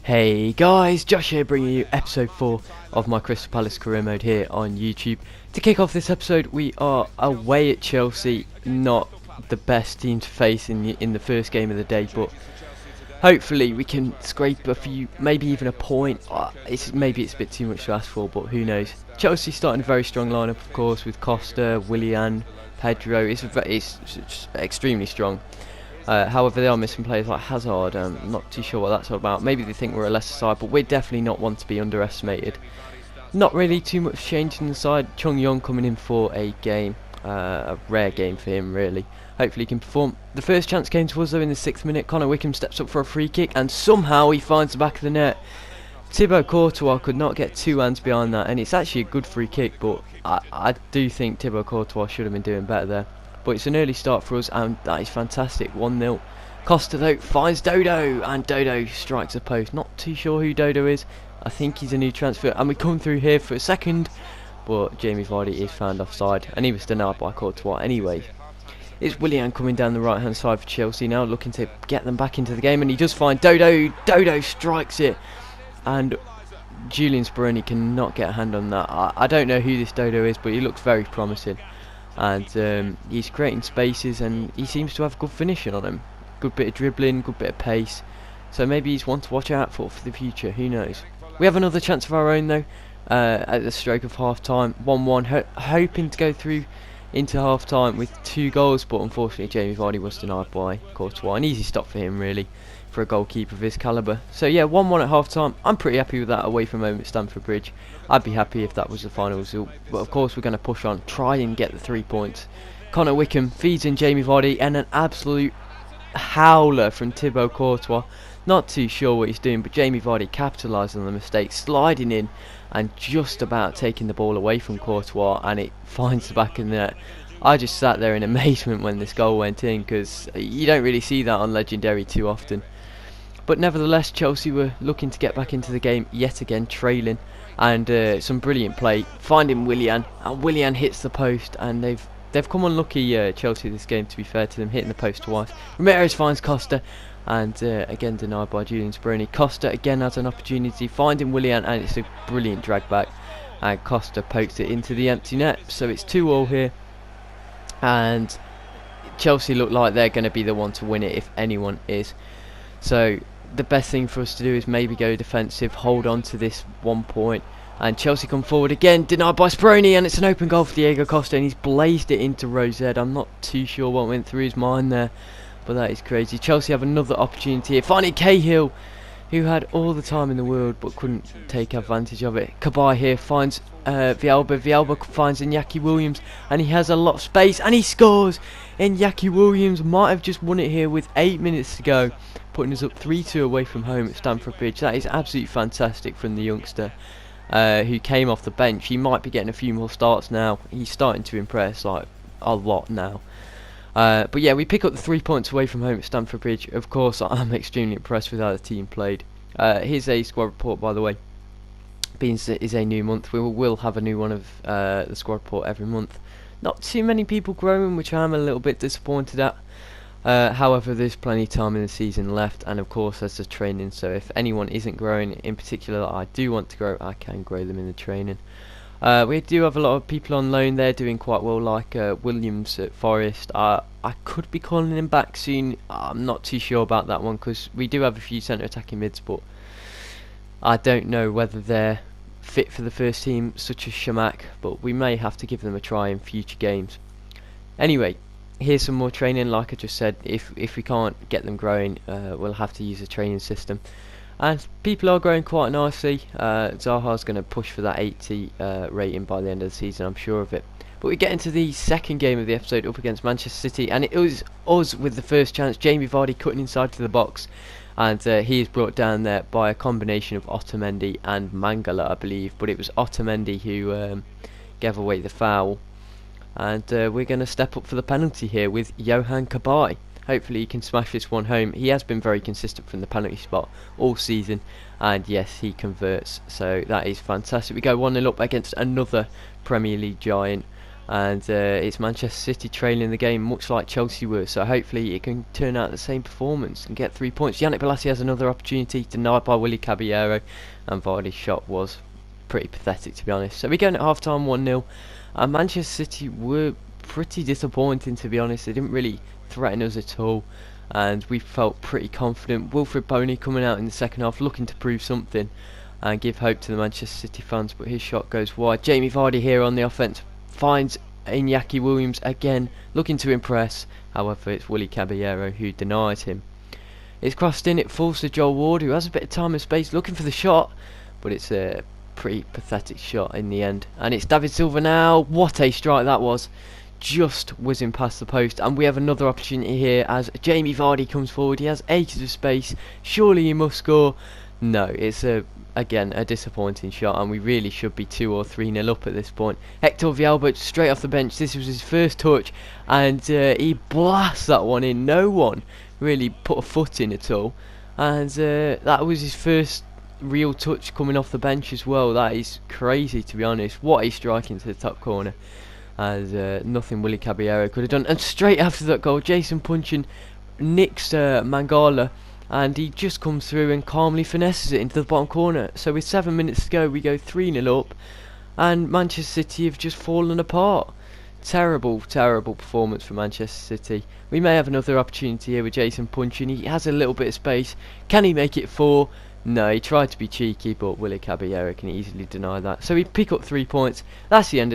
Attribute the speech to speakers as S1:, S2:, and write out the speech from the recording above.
S1: Hey guys, Josh here bringing you episode 4 of my Crystal Palace career mode here on YouTube. To kick off this episode, we are away at Chelsea, not the best team to face in the first game of the day, but hopefully we can scrape a few, maybe even a point. Maybe it's a bit too much to ask for, but who knows. Chelsea starting a very strong lineup, of course, with Costa, Willian, Pedro. It's extremely strong. However, they are missing players like Hazard. I'm not too sure what that's all about. Maybe they think we're a lesser side, but we're definitely not one to be underestimated. Not really too much change in the side. Chung Yong coming in for a game, a rare game for him really. Hopefully he can perform. The first chance came to us though in the 6th minute. Connor Wickham steps up for a free kick and somehow he finds the back of the net. Thibaut Courtois could not get two hands behind that, and it's actually a good free kick, but I do think Thibaut Courtois should have been doing better there. But it's an early start for us, and that is fantastic. 1-0. Costa though finds Dodo, and Dodo strikes a post. Not too sure who Dodo is. I think he's a new transfer, and we come through here for a second, but Jamie Vardy is found offside, and he was denied by Courtois anyway. It's Willian coming down the right hand side for Chelsea now, looking to get them back into the game, and he does find Dodo. Dodo strikes it, and Julian Speroni cannot get a hand on that. I don't know who this Dodo is, but he looks very promising. And he's creating spaces, and he seems to have good finishing on him. Good bit of dribbling, good bit of pace. So maybe he's one to watch out for the future, who knows. We have another chance of our own though, at the stroke of half time. 1-1, hoping to go through into half time with 2 goals, but unfortunately Jamie Vardy was denied by Courtois. An easy stop for him really, for a goalkeeper of his calibre. So yeah, 1-1 at half time. I'm pretty happy with that away from home at Stamford Bridge. I'd be happy if that was the final result, but of course we're going to push on, try and get the 3 points. Connor Wickham feeds in Jamie Vardy, and an absolute howler from Thibaut Courtois. Not too sure what he's doing, but Jamie Vardy capitalised on the mistake, sliding in and just about taking the ball away from Courtois, and it finds the back of the net. I just sat there in amazement when this goal went in, because you don't really see that on Legendary too often. But nevertheless, Chelsea were looking to get back into the game yet again, trailing, and some brilliant play, finding Willian, and Willian hits the post, and they've come unlucky, Chelsea, this game, to be fair to them, hitting the post twice. Ramirez finds Costa, and again denied by Julian Speroni. Costa again has an opportunity, finding Willian, and it's a brilliant drag back, and Costa pokes it into the empty net. So it's 2-2 here, and Chelsea look like they're going to be the one to win it if anyone is. So the best thing for us to do is maybe go defensive, hold on to this 1 point, and Chelsea come forward again, denied by Speroni, and it's an open goal for Diego Costa, and he's blazed it into Rosette. I'm not too sure what went through his mind there, but that is crazy. Chelsea have another opportunity here, finding Cahill, who had all the time in the world but couldn't take advantage of it. Kabay here finds Villalba finds Iñaki Williams, and he has a lot of space, and he scores. Iñaki Williams might have just won it here with 8 minutes to go, putting us up 3-2 away from home at Stamford Bridge. That is absolutely fantastic from the youngster who came off the bench. He might be getting a few more starts now. He's starting to impress like a lot now. But yeah, we pick up the 3 points away from home at Stamford Bridge. Of course, I'm extremely impressed with how the team played. Here's a squad report, by the way. Being it is a new month, we will have a new one of the squad report every month. Not too many people growing, which I'm a little bit disappointed at. However, there's plenty of time in the season left, and of course there's the training, so if anyone isn't growing in particular that I do want to grow, I can grow them in the training. We do have a lot of people on loan there doing quite well, like Williams at Forest. I could be calling him back soon. I'm not too sure about that one, because we do have a few centre attacking mids, but I don't know whether they're fit for the first team, such as Shamak, but we may have to give them a try in future games. Anyway, here's some more training. Like I just said, if we can't get them growing, we'll have to use a training system. And people are growing quite nicely. Zaha's going to push for that 80 rating by the end of the season, I'm sure of it. But we get into the second game of the episode up against Manchester City, and it was us with the first chance. Jamie Vardy cutting inside to the box, and he is brought down there by a combination of Otamendi and Mangala, I believe. But it was Otamendi who gave away the foul. And we're going to step up for the penalty here with Yohan Kabay. Hopefully he can smash this one home. He has been very consistent from the penalty spot all season, and yes, he converts, so that is fantastic. We go 1-0 up against another Premier League giant, and it's Manchester City trailing the game much like Chelsea were, so hopefully it can turn out the same performance and get 3 points. Yannick Bolasie has another opportunity, denied by Willy Caballero, and Vardy's shot was pretty pathetic, to be honest. So we go in at half time 1-0, and Manchester City were pretty disappointing, to be honest. They didn't really threaten us at all, and we felt pretty confident. Wilfried Boney coming out in the second half looking to prove something and give hope to the Manchester City fans, but his shot goes wide. Jamie Vardy here on the offence finds Iñaki Williams again, looking to impress. However, it's Willy Caballero who denies him. It's crossed in, it falls to Joel Ward, who has a bit of time and space looking for the shot, but it's a pretty pathetic shot in the end. And it's David Silva now. What a strike that was, just whizzing past the post. And we have another opportunity here as Jamie Vardy comes forward. He has acres of space, surely he must score. No, it's again a disappointing shot, and we really should be 2 or 3-0 up at this point. Hector Villalba straight off the bench. This was his first touch, and he blasts that one in. No one really put a foot in at all, and that was his first real touch coming off the bench as well. That is crazy, to be honest. What a strike into the top corner, as nothing Willy Caballero could have done. And straight after that goal, Jason Punchin nicks Mangala, and he just comes through and calmly finesses it into the bottom corner. So with 7 minutes to go, we go 3-0 up, and Manchester City have just fallen apart. Terrible, terrible performance for Manchester City. We may have another opportunity here with Jason Punchin. He has a little bit of space. Can he make it 4? No, he tried to be cheeky, but Willy Caballero can easily deny that. So we pick up 3 points. That's the end of